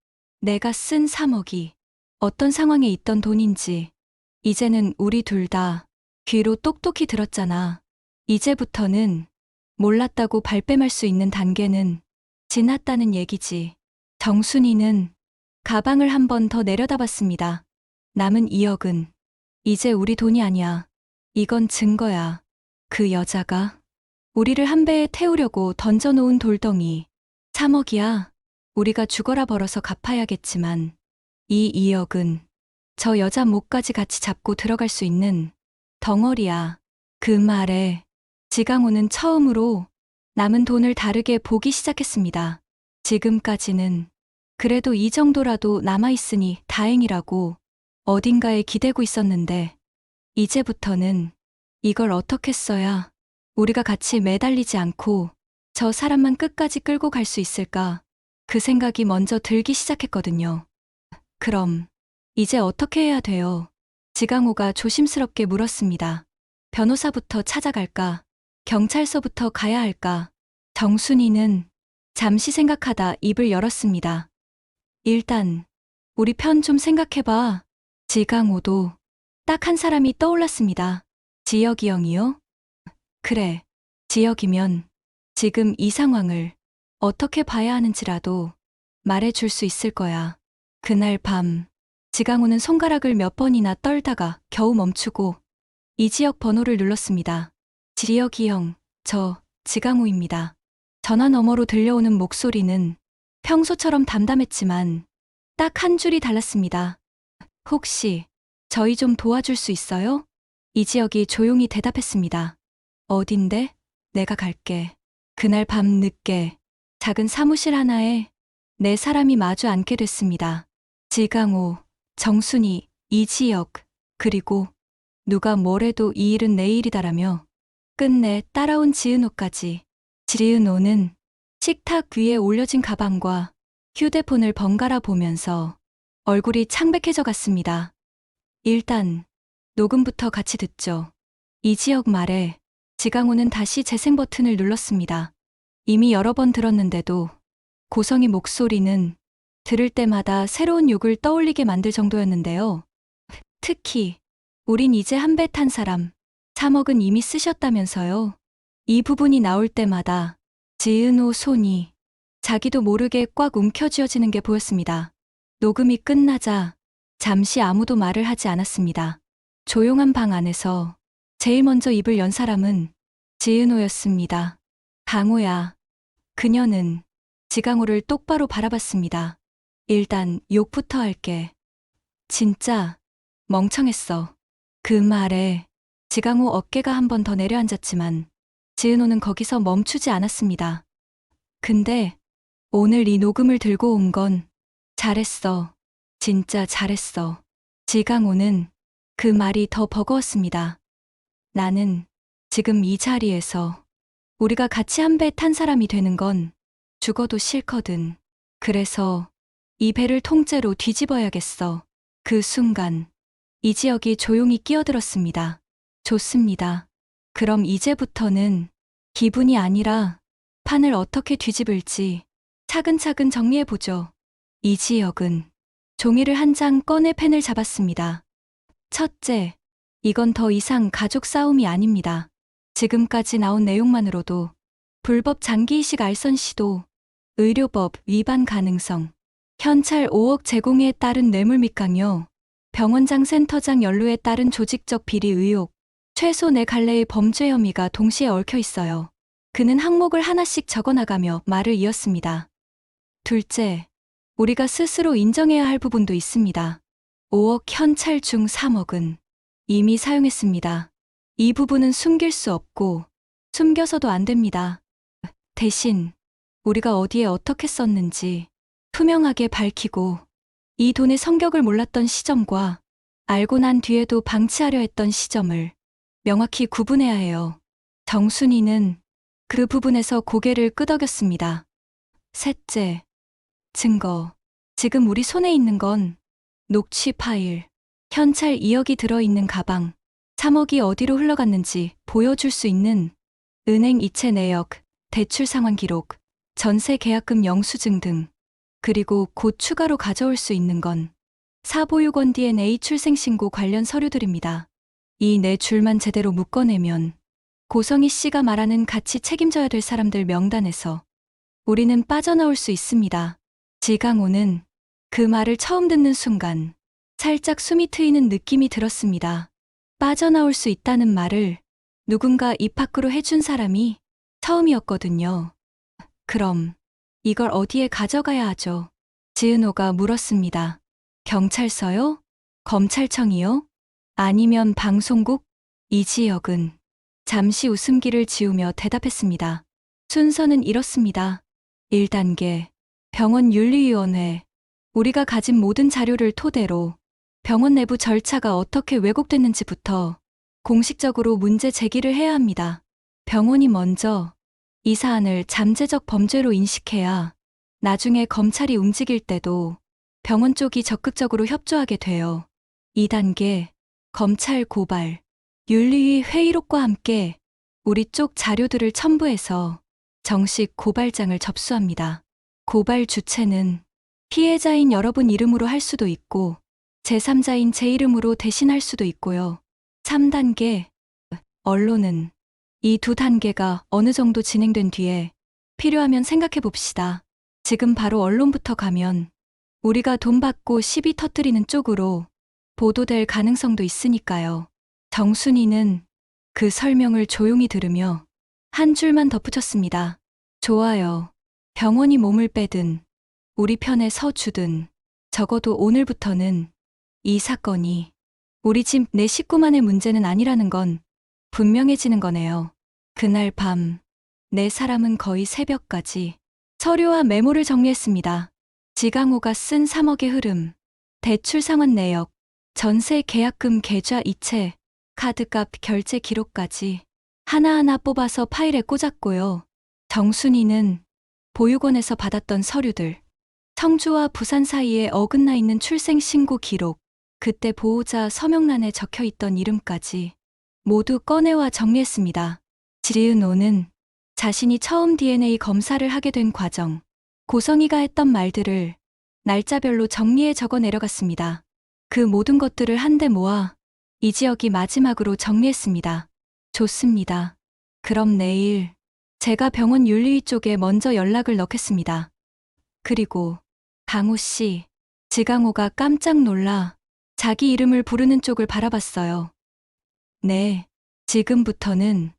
Speaker 1: 내가 쓴 3억이 어떤 상황에 있던 돈인지, 이제는 우리 둘 다 귀로 똑똑히 들었잖아. 이제부터는 몰랐다고 발뺌할 수 있는 단계는 지났다는 얘기지. 정순이는 가방을 한 번 더 내려다봤습니다. 남은 2억은 이제 우리 돈이 아니야. 이건 증거야. 그 여자가 우리를 한 배에 태우려고 던져놓은 돌덩이 3억이야. 우리가 죽어라 벌어서 갚아야겠지만 이 2억은 저 여자 목까지 같이 잡고 들어갈 수 있는 덩어리야. 그 말에 지강호는 처음으로 남은 돈을 다르게 보기 시작했습니다. 지금까지는 그래도 이 정도라도 남아있으니 다행이라고 어딘가에 기대고 있었는데 이제부터는 이걸 어떻게 써야 우리가 같이 매달리지 않고 저 사람만 끝까지 끌고 갈 수 있을까? 그 생각이 먼저 들기 시작했거든요. 그럼 이제 어떻게 해야 돼요? 지강호가 조심스럽게 물었습니다. 변호사부터 찾아갈까? 경찰서부터 가야 할까? 정순이는 잠시 생각하다 입을 열었습니다. 일단 우리 편 좀 생각해봐. 지강호도 딱 한 사람이 떠올랐습니다. 지혁이 형이요? 그래, 지혁이면 지금 이 상황을 어떻게 봐야 하는지라도 말해줄 수 있을 거야. 그날 밤 지강호는 손가락을 몇 번이나 떨다가 겨우 멈추고 이지혁 번호를 눌렀습니다. 지혁이 형, 저 지강호입니다. 전화 너머로 들려오는 목소리는 평소처럼 담담했지만 딱 한 줄이 달랐습니다. 혹시 저희 좀 도와줄 수 있어요? 이지혁이 조용히 대답했습니다. 어딘데? 내가 갈게. 그날 밤 늦게 작은 사무실 하나에 네 사람이 마주 앉게 됐습니다. 지강호, 정순이, 이지혁, 그리고 누가 뭐래도 이 일은 내 일이다라며 끝내 따라온 지은호까지. 지은호는 식탁 위에 올려진 가방과 휴대폰을 번갈아 보면서 얼굴이 창백해져 갔습니다. 일단 녹음부터 같이 듣죠. 이지혁 말에 지강호는 다시 재생 버튼을 눌렀습니다. 이미 여러 번 들었는데도 고성이 목소리는 들을 때마다 새로운 욕을 떠올리게 만들 정도였는데요. 특히 우린 이제 한 배 탄 사람 3억은 이미 쓰셨다면서요. 이 부분이 나올 때마다 지은호 손이 자기도 모르게 꽉 움켜쥐어지는 게 보였습니다. 녹음이 끝나자 잠시 아무도 말을 하지 않았습니다. 조용한 방 안에서 제일 먼저 입을 연 사람은 지은호였습니다. 강호야. 그녀는 지강호를 똑바로 바라봤습니다. 일단 욕부터 할게. 진짜 멍청했어. 그 말에 지강호 어깨가 한 번 더 내려앉았지만 지은호는 거기서 멈추지 않았습니다. 근데 오늘 이 녹음을 들고 온 건 잘했어. 진짜 잘했어. 지강호는 그 말이 더 버거웠습니다. 나는 지금 이 자리에서 우리가 같이 한 배 탄 사람이 되는 건 죽어도 싫거든. 그래서 이 배를 통째로 뒤집어야겠어. 그 순간 이지혁이 조용히 끼어들었습니다. 좋습니다. 그럼 이제부터는 기분이 아니라 판을 어떻게 뒤집을지 차근차근 정리해보죠. 이지혁은 종이를 한 장 꺼내 펜을 잡았습니다. 첫째, 이건 더 이상 가족 싸움이 아닙니다. 지금까지 나온 내용만으로도 불법 장기이식 알선 시도, 의료법 위반 가능성, 현찰 5억 제공에 따른 뇌물 및 강요, 병원장 센터장 연루에 따른 조직적 비리 의혹, 최소 4갈래의 범죄 혐의가 동시에 얽혀 있어요. 그는 항목을 하나씩 적어나가며 말을 이었습니다. 둘째, 우리가 스스로 인정해야 할 부분도 있습니다. 5억 현찰 중 3억은 이미 사용했습니다. 이 부분은 숨길 수 없고 숨겨서도 안 됩니다. 대신 우리가 어디에 어떻게 썼는지 투명하게 밝히고 이 돈의 성격을 몰랐던 시점과 알고 난 뒤에도 방치하려 했던 시점을 명확히 구분해야 해요. 정순이는 그 부분에서 고개를 끄덕였습니다. 셋째, 증거. 지금 우리 손에 있는 건 녹취 파일, 현찰 2억이 들어있는 가방, 3억이 어디로 흘러갔는지 보여줄 수 있는 은행 이체 내역, 대출 상환 기록, 전세 계약금 영수증 등, 그리고 곧 추가로 가져올 수 있는 건 사보육원 DNA 출생신고 관련 서류들입니다. 이 네 줄만 제대로 묶어내면 고성희 씨가 말하는 같이 책임져야 될 사람들 명단에서 우리는 빠져나올 수 있습니다. 지강호는 그 말을 처음 듣는 순간 살짝 숨이 트이는 느낌이 들었습니다. 빠져나올 수 있다는 말을 누군가 입 밖으로 해준 사람이 처음이었거든요. 그럼 이걸 어디에 가져가야 하죠? 지은호가 물었습니다. 경찰서요? 검찰청이요? 아니면 방송국? 이지혁은 잠시 웃음기를 지으며 대답했습니다. 순서는 이렇습니다. 1단계 병원 윤리위원회. 우리가 가진 모든 자료를 토대로 병원 내부 절차가 어떻게 왜곡됐는지부터 공식적으로 문제 제기를 해야 합니다. 병원이 먼저 이 사안을 잠재적 범죄로 인식해야 나중에 검찰이 움직일 때도 병원 쪽이 적극적으로 협조하게 돼요. 2단계 검찰 고발. 윤리위 회의록과 함께 우리 쪽 자료들을 첨부해서 정식 고발장을 접수합니다. 고발 주체는 피해자인 여러분 이름으로 할 수도 있고 제3자인 제 이름으로 대신할 수도 있고요. 3단계 언론은 이 두 단계가 어느 정도 진행된 뒤에 필요하면 생각해 봅시다. 지금 바로 언론부터 가면 우리가 돈 받고 시비 터뜨리는 쪽으로 보도될 가능성도 있으니까요. 정순이는 그 설명을 조용히 들으며 한 줄만 덧붙였습니다. 좋아요. 병원이 몸을 빼든 우리 편에 서주든 적어도 오늘부터는 이 사건이 우리 집 내 식구만의 문제는 아니라는 건 분명해지는 거네요. 그날 밤 네 사람은 거의 새벽까지 서류와 메모를 정리했습니다. 지강호가 쓴 3억의 흐름, 대출 상환 내역, 전세 계약금 계좌 이체, 카드값 결제 기록까지 하나하나 뽑아서 파일에 꽂았고요. 정순이는 보육원에서 받았던 서류들, 청주와 부산 사이에 어긋나 있는 출생신고 기록, 그때 보호자 서명란에 적혀있던 이름까지 모두 꺼내와 정리했습니다. 지은호는 자신이 처음 DNA 검사를 하게 된 과정, 고성희가 했던 말들을 날짜별로 정리해 적어 내려갔습니다. 그 모든 것들을 한데 모아 이지혁이 마지막으로 정리했습니다. 좋습니다. 그럼 내일 제가 병원 윤리위 쪽에 먼저 연락을 넣겠습니다. 그리고 강호 씨, 지강호가 깜짝 놀라 자기 이름을 부르는 쪽을 바라봤어요. 네, 지금부터는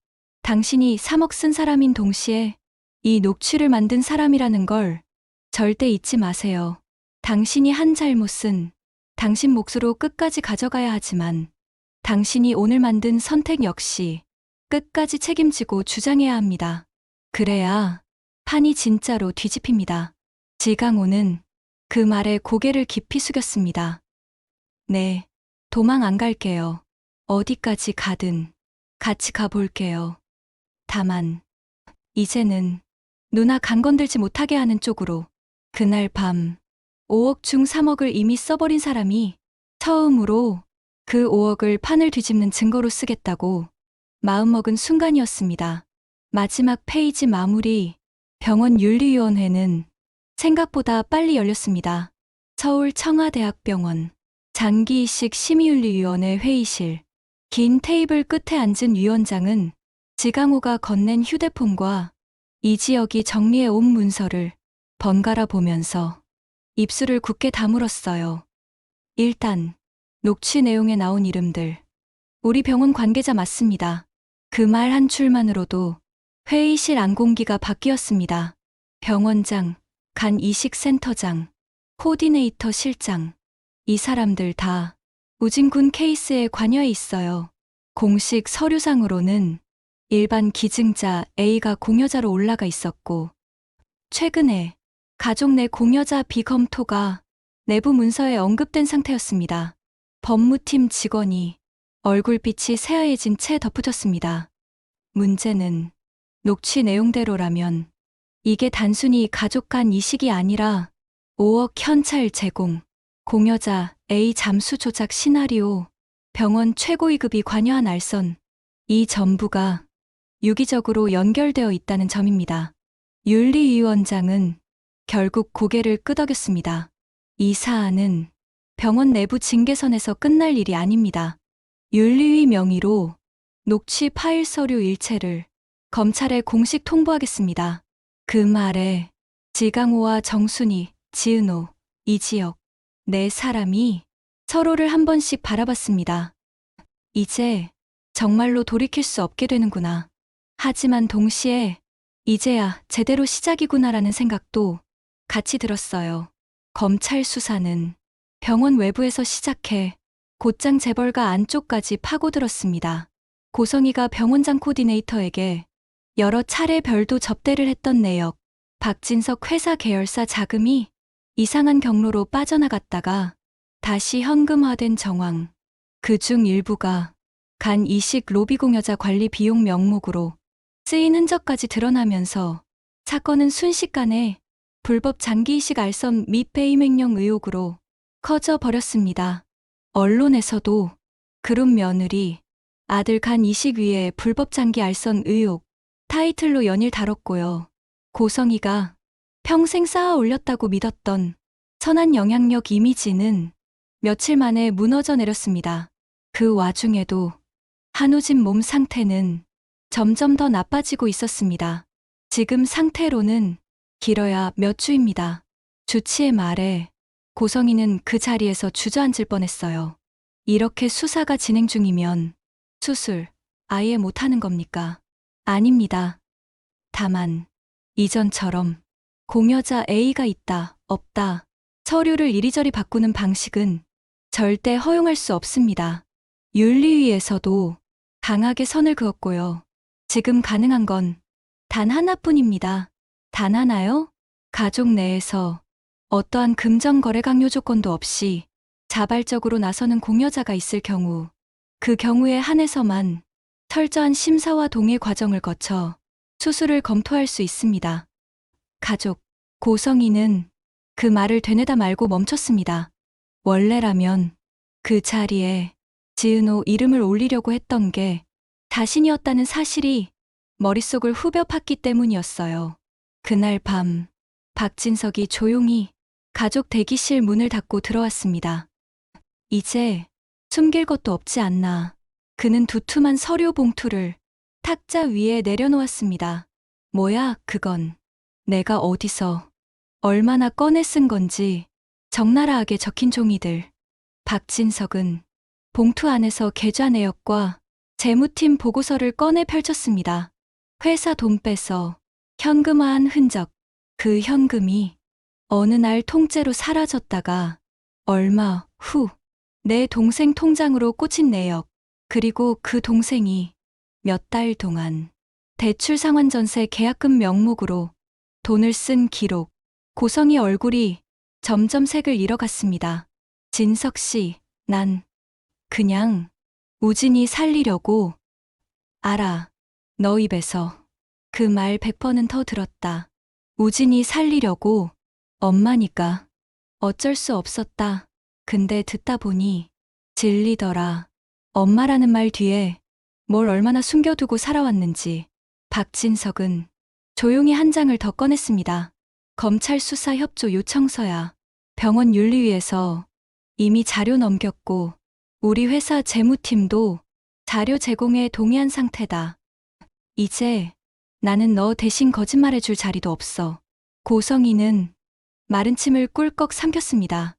Speaker 1: 당신이 3억 쓴 사람인 동시에 이 녹취를 만든 사람이라는 걸 절대 잊지 마세요. 당신이 한 잘못은 당신 몫으로 끝까지 가져가야 하지만 당신이 오늘 만든 선택 역시 끝까지 책임지고 주장해야 합니다. 그래야 판이 진짜로 뒤집힙니다. 지강호는 그 말에 고개를 깊이 숙였습니다. 네, 도망 안 갈게요. 어디까지 가든 같이 가볼게요. 다만 이제는 누나 간 건들지 못하게 하는 쪽으로. 그날 밤 5억 중 3억을 이미 써버린 사람이 처음으로 그 5억을 판을 뒤집는 증거로 쓰겠다고 마음먹은 순간이었습니다. 마지막 페이지 마무리. 병원 윤리위원회는 생각보다 빨리 열렸습니다. 서울 청와대학병원 장기이식 심의윤리위원회 회의실. 긴 테이블 끝에 앉은 위원장은 지강호가 건넨 휴대폰과 이지혁이 정리해 온 문서를 번갈아 보면서 입술을 굳게 다물었어요. 일단 녹취 내용에 나온 이름들. 우리 병원 관계자 맞습니다. 그 말 한 줄만으로도 회의실 안공기가 바뀌었습니다. 병원장, 간 이식센터장, 코디네이터 실장. 이 사람들 다 우진군 케이스에 관여해 있어요. 공식 서류상으로는 일반 기증자 A가 공여자로 올라가 있었고, 최근에 가족 내 공여자 B 검토가 내부 문서에 언급된 상태였습니다. 법무팀 직원이 얼굴빛이 새하얘진 채 덧붙였습니다. 문제는 녹취 내용대로라면 이게 단순히 가족 간 이식이 아니라 5억 현찰 제공, 공여자 A 잠수 조작 시나리오, 병원 최고위급이 관여한 알선, 이 전부가 유기적으로 연결되어 있다는 점입니다. 윤리위원장은 결국 고개를 끄덕였습니다. 이 사안은 병원 내부 징계선에서 끝날 일이 아닙니다. 윤리위 명의로 녹취 파일 서류 일체를 검찰에 공식 통보하겠습니다. 그 말에 지강호와 정순이, 지은호, 이지혁, 네 사람이 서로를 한 번씩 바라봤습니다. 이제 정말로 돌이킬 수 없게 되는구나. 하지만 동시에 이제야 제대로 시작이구나라는 생각도 같이 들었어요. 검찰 수사는 병원 외부에서 시작해 곧장 재벌가 안쪽까지 파고들었습니다. 고성희가 병원장 코디네이터에게 여러 차례 별도 접대를 했던 내역, 박진석 회사 계열사 자금이 이상한 경로로 빠져나갔다가 다시 현금화된 정황, 그중 일부가 간 이식 로비 공여자 관리 비용 명목으로 쓰인 흔적까지 드러나면서 사건은 순식간에 불법 장기 이식 알선 및 배임 횡령 의혹으로 커져 버렸습니다. 언론에서도 그룹 며느리, 아들 간 이식 위에 불법 장기 알선 의혹 타이틀로 연일 다뤘고요. 고성희가 평생 쌓아 올렸다고 믿었던 선한 영향력 이미지는 며칠 만에 무너져 내렸습니다. 그 와중에도 한우진 몸 상태는 점점 더 나빠지고 있었습니다. 지금 상태로는 길어야 몇 주입니다. 주치의 말에 고성희는 그 자리에서 주저앉을 뻔했어요. 이렇게 수사가 진행 중이면 수술 아예 못하는 겁니까? 아닙니다. 다만 이전처럼 공여자 A가 있다, 없다, 서류를 이리저리 바꾸는 방식은 절대 허용할 수 없습니다. 윤리위에서도 강하게 선을 그었고요. 지금 가능한 건 단 하나뿐입니다. 단 하나요? 가족 내에서 어떠한 금전 거래 강요 조건도 없이 자발적으로 나서는 공여자가 있을 경우, 그 경우에 한해서만 철저한 심사와 동의 과정을 거쳐 수술을 검토할 수 있습니다. 가족, 고성희는 그 말을 되뇌다 말고 멈췄습니다. 원래라면 그 자리에 지은호 이름을 올리려고 했던 게 자신이었다는 사실이 머릿속을 후벼 팠기 때문이었어요. 그날 밤 박진석이 조용히 가족 대기실 문을 닫고 들어왔습니다. 이제 숨길 것도 없지 않나. 그는 두툼한 서류 봉투를 탁자 위에 내려놓았습니다. 뭐야, 그건. 내가 어디서 얼마나 꺼내 쓴 건지 적나라하게 적힌 종이들. 박진석은 봉투 안에서 계좌 내역과 재무팀 보고서를 꺼내 펼쳤습니다. 회사 돈 빼서 현금화한 흔적, 그 현금이 어느 날 통째로 사라졌다가 얼마 후 내 동생 통장으로 꽂힌 내역, 그리고 그 동생이 몇 달 동안 대출 상환 전세 계약금 명목으로 돈을 쓴 기록. 고성희 얼굴이 점점 색을 잃어갔습니다. 진석 씨, 난 그냥 우진이 살리려고. 알아. 너 입에서 그 말 100번은 더 들었다. 우진이 살리려고. 엄마니까 어쩔 수 없었다. 근데 듣다 보니 질리더라. 엄마라는 말 뒤에 뭘 얼마나 숨겨두고 살아왔는지. 박진석은 조용히 한 장을 더 꺼냈습니다. 검찰 수사 협조 요청서야. 병원 윤리위에서 이미 자료 넘겼고 우리 회사 재무팀도 자료 제공에 동의한 상태다. 이제 나는 너 대신 거짓말해줄 자리도 없어. 고성희는 마른 침을 꿀꺽 삼켰습니다.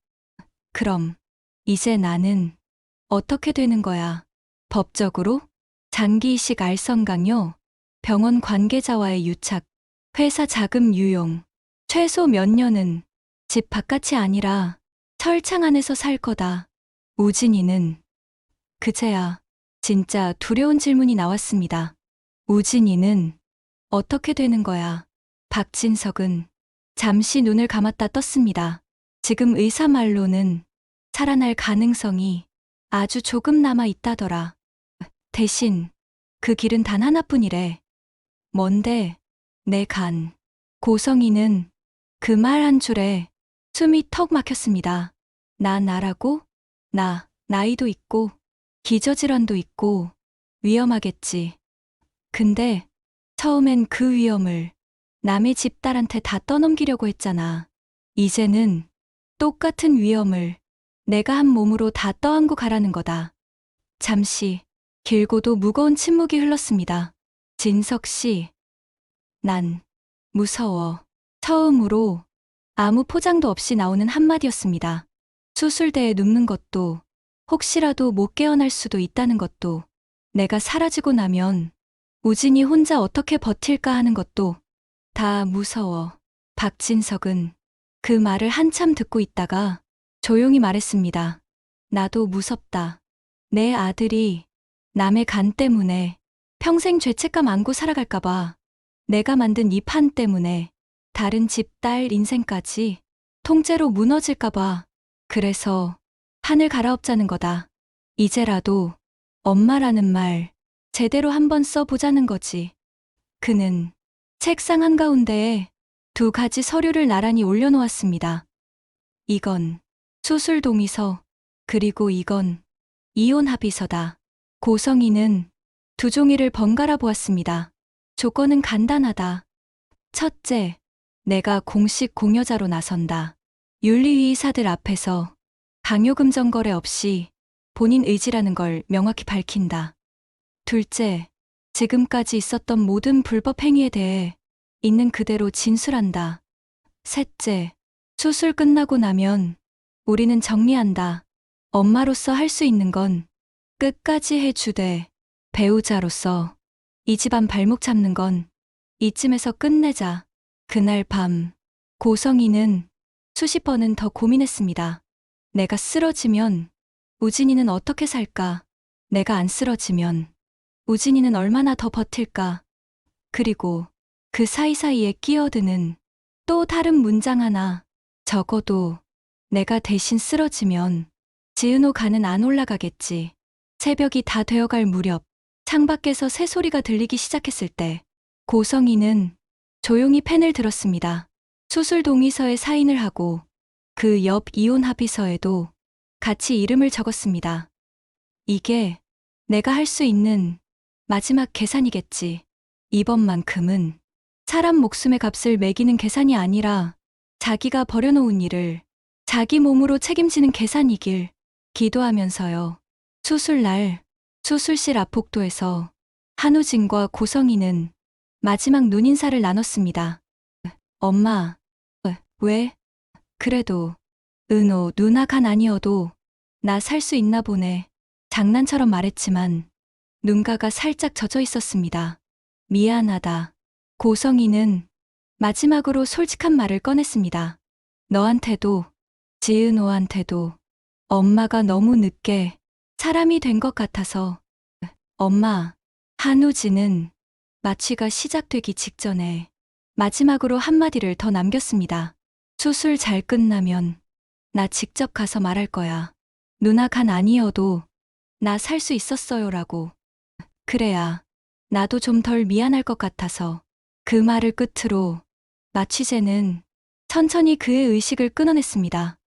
Speaker 1: 그럼 이제 나는 어떻게 되는 거야? 법적으로? 장기 이식 알선 강요, 병원 관계자와의 유착, 회사 자금 유용, 최소 몇 년은 집 바깥이 아니라 철창 안에서 살 거다. 우진이는 그제야 진짜 두려운 질문이 나왔습니다. 우진이는 어떻게 되는 거야? 박진석은 잠시 눈을 감았다 떴습니다. 지금 의사 말로는 살아날 가능성이 아주 조금 남아 있다더라. 대신 그 길은 단 하나뿐이래. 뭔데? 내 간. 고성이는 그 말 한 줄에 숨이 턱 막혔습니다. 나라고? 나이도 있고, 기저질환도 있고, 위험하겠지. 근데 처음엔 그 위험을 남의 집 딸한테 다 떠넘기려고 했잖아. 이제는 똑같은 위험을 내가 한 몸으로 다 떠안고 가라는 거다. 잠시 길고도 무거운 침묵이 흘렀습니다. 진석 씨, 난 무서워. 처음으로 아무 포장도 없이 나오는 한마디였습니다. 수술대에 눕는 것도, 혹시라도 못 깨어날 수도 있다는 것도, 내가 사라지고 나면 우진이 혼자 어떻게 버틸까 하는 것도 다 무서워. 박진석은 그 말을 한참 듣고 있다가 조용히 말했습니다. 나도 무섭다. 내 아들이 남의 간 때문에 평생 죄책감 안고 살아갈까봐, 내가 만든 이 판 때문에 다른 집 딸 인생까지 통째로 무너질까봐, 그래서 판을 갈아엎자는 거다. 이제라도 엄마라는 말 제대로 한번 써보자는 거지. 그는 책상 한가운데에 2가지 서류를 나란히 올려놓았습니다. 이건 수술 동의서, 그리고 이건 이혼 합의서다. 고성이는 2종이를 번갈아 보았습니다. 조건은 간단하다. 첫째, 내가 공식 공여자로 나선다. 윤리위 의사들 앞에서 강요금전 거래 없이 본인 의지라는 걸 명확히 밝힌다. 둘째, 지금까지 있었던 모든 불법 행위에 대해 있는 그대로 진술한다. 셋째, 수술 끝나고 나면 우리는 정리한다. 엄마로서 할 수 있는 건 끝까지 해주되, 배우자로서 이 집안 발목 잡는 건 이쯤에서 끝내자. 그날 밤, 고성이는 수십 번은 더 고민했습니다. 내가 쓰러지면 우진이는 어떻게 살까? 내가 안 쓰러지면 우진이는 얼마나 더 버틸까? 그리고 그 사이사이에 끼어드는 또 다른 문장 하나. 적어도 내가 대신 쓰러지면 지은호 간은 안 올라가겠지. 새벽이 다 되어갈 무렵, 창밖에서 새소리가 들리기 시작했을 때 고성이는 조용히 펜을 들었습니다. 수술 동의서에 사인을 하고 그 옆 이혼 합의서에도 같이 이름을 적었습니다. 이게 내가 할 수 있는 마지막 계산이겠지. 이번만큼은 사람 목숨의 값을 매기는 계산이 아니라 자기가 버려놓은 일을 자기 몸으로 책임지는 계산이길 기도하면서요. 수술날 수술실 앞 복도에서 한우진과 고성이는 마지막 눈인사를 나눴습니다. 엄마, 왜? 그래도 은호 누나 간 아니어도 나 살 수 있나 보네. 장난처럼 말했지만 눈가가 살짝 젖어 있었습니다. 미안하다. 고성이는 마지막으로 솔직한 말을 꺼냈습니다. 너한테도 지은호한테도 엄마가 너무 늦게 사람이 된 것 같아서. 엄마, 한우진은 마취가 시작되기 직전에 마지막으로 한마디를 더 남겼습니다. 수술 잘 끝나면 나 직접 가서 말할 거야. 누나 간 아니어도 나 살 수 있었어요라고. 그래야 나도 좀 덜 미안할 것 같아서. 그 말을 끝으로 마취제는 천천히 그의 의식을 끊어냈습니다.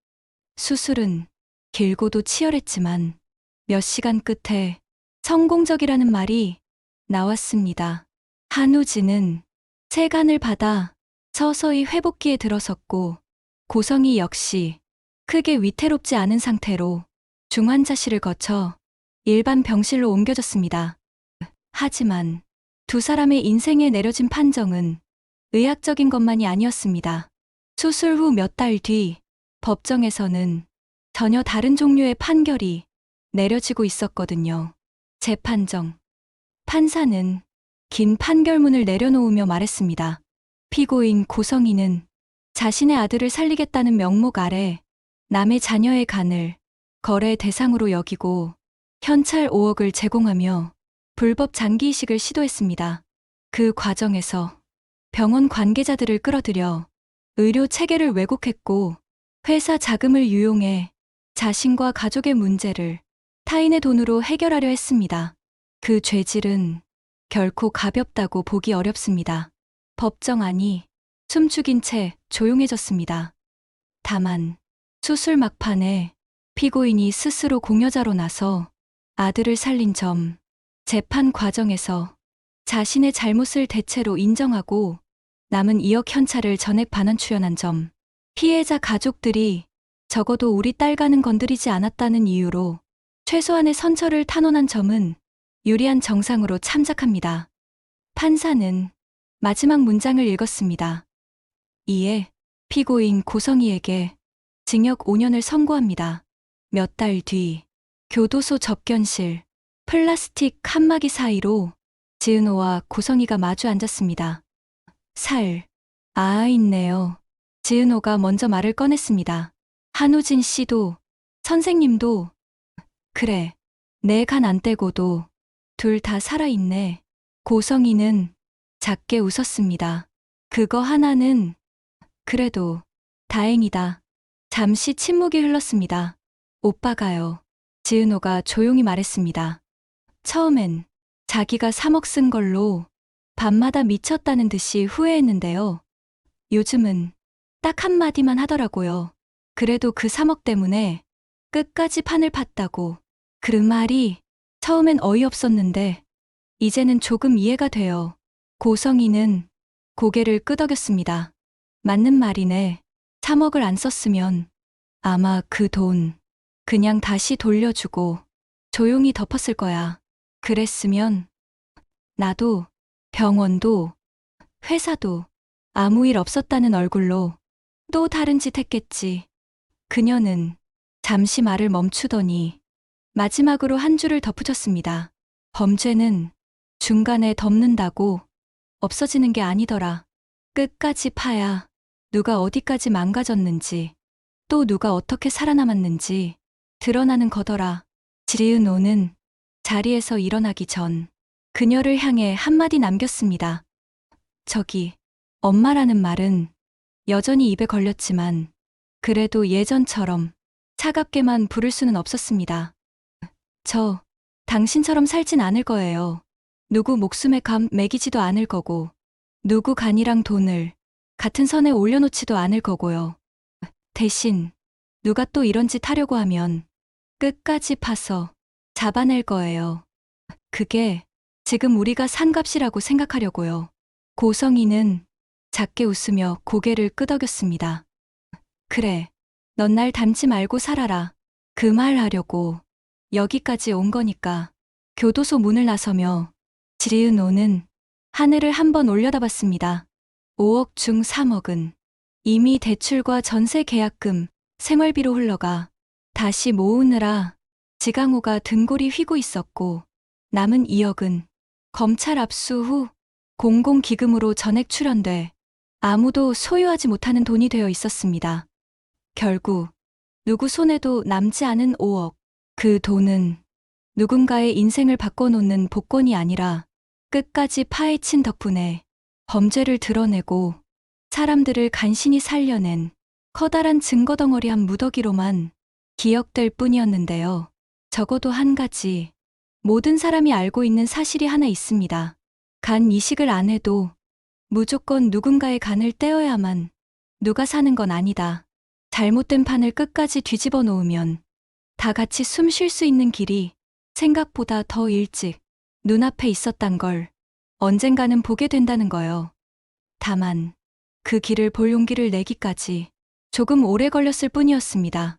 Speaker 1: 수술은 길고도 치열했지만 몇 시간 끝에 성공적이라는 말이 나왔습니다. 한우진은 세간을 받아 서서히 회복기에 들어섰고, 고성이 역시 크게 위태롭지 않은 상태로 중환자실을 거쳐 일반 병실로 옮겨졌습니다. 하지만 2사람의 인생에 내려진 판정은 의학적인 것만이 아니었습니다. 수술 후 몇 달 뒤 법정에서는 전혀 다른 종류의 판결이 내려지고 있었거든요. 재판정. 판사는 긴 판결문을 내려놓으며 말했습니다. 피고인 고성이는 자신의 아들을 살리겠다는 명목 아래 남의 자녀의 간을 거래 대상으로 여기고 현찰 5억을 제공하며 불법 장기 이식을 시도했습니다. 그 과정에서 병원 관계자들을 끌어들여 의료 체계를 왜곡했고 회사 자금을 유용해 자신과 가족의 문제를 타인의 돈으로 해결하려 했습니다. 그 죄질은 결코 가볍다고 보기 어렵습니다. 법정안이 숨죽인 채 조용해졌습니다. 다만 수술 막판에 피고인이 스스로 공여자로 나서 아들을 살린 점, 재판 과정에서 자신의 잘못을 대체로 인정하고 남은 2억 현찰을 전액 반환 출연한 점, 피해자 가족들이 적어도 우리 딸과는 건드리지 않았다는 이유로 최소한의 선처를 탄원한 점은 유리한 정상으로 참작합니다. 판사는 마지막 문장을 읽었습니다. 이에 피고인 고성희에게 징역 5년을 선고합니다. 몇 달 뒤 교도소 접견실 플라스틱 칸막이 사이로 지은호와 고성희가 마주 앉았습니다. 있네요. 지은호가 먼저 말을 꺼냈습니다. 한우진 씨도 선생님도 그래, 내 간 안 떼고도 둘 다 살아있네. 고성희는 작게 웃었습니다. 그거 하나는 그래도 다행이다. 잠시 침묵이 흘렀습니다. 오빠가요. 지은호가 조용히 말했습니다. 처음엔 자기가 3억 쓴 걸로 밤마다 미쳤다는 듯이 후회했는데요. 요즘은 딱 한마디만 하더라고요. 그래도 그 3억 때문에 끝까지 판을 팠다고. 그 말이 처음엔 어이없었는데 이제는 조금 이해가 돼요. 고성희는 고개를 끄덕였습니다. 맞는 말이네. 3억을 안 썼으면 아마 그 돈 그냥 다시 돌려주고 조용히 덮었을 거야. 그랬으면 나도 병원도 회사도 아무 일 없었다는 얼굴로 또 다른 짓 했겠지. 그녀는 잠시 말을 멈추더니 마지막으로 한 줄을 덧붙였습니다. 범죄는 중간에 덮는다고 없어지는 게 아니더라. 끝까지 파야 누가 어디까지 망가졌는지 또 누가 어떻게 살아남았는지 드러나는 거더라. 지은호는 자리에서 일어나기 전 그녀를 향해 한마디 남겼습니다. 저기, 엄마라는 말은 여전히 입에 걸렸지만 그래도 예전처럼 차갑게만 부를 수는 없었습니다. 저 당신처럼 살진 않을 거예요. 누구 목숨에 감 매기지도 않을 거고 누구 간이랑 돈을 같은 선에 올려놓지도 않을 거고요. 대신 누가 또 이런 짓 하려고 하면 끝까지 파서 잡아낼 거예요. 그게 지금 우리가 산 값이라고 생각하려고요. 고성희는 작게 웃으며 고개를 끄덕였습니다. 그래, 넌 날 닮지 말고 살아라. 그 말 하려고 여기까지 온 거니까. 교도소 문을 나서며 지은호는 하늘을 한번 올려다봤습니다. 5억 중 3억은 이미 대출과 전세 계약금, 생활비로 흘러가 다시 모으느라 지강호가 등골이 휘고 있었고 남은 2억은 검찰 압수 후 공공기금으로 전액 출연돼 아무도 소유하지 못하는 돈이 되어 있었습니다. 결국 누구 손에도 남지 않은 5억. 그 돈은 누군가의 인생을 바꿔놓는 복권이 아니라 끝까지 파헤친 덕분에 범죄를 드러내고 사람들을 간신히 살려낸 커다란 증거덩어리 한 무더기로만 기억될 뿐이었는데요. 적어도 한 가지 모든 사람이 알고 있는 사실이 하나 있습니다. 간 이식을 안 해도 무조건 누군가의 간을 떼어야만 누가 사는 건 아니다. 잘못된 판을 끝까지 뒤집어 놓으면 다 같이 숨 쉴 수 있는 길이 생각보다 더 일찍 눈앞에 있었단 걸 언젠가는 보게 된다는 거요. 다만 그 길을 볼 용기를 내기까지 조금 오래 걸렸을 뿐이었습니다.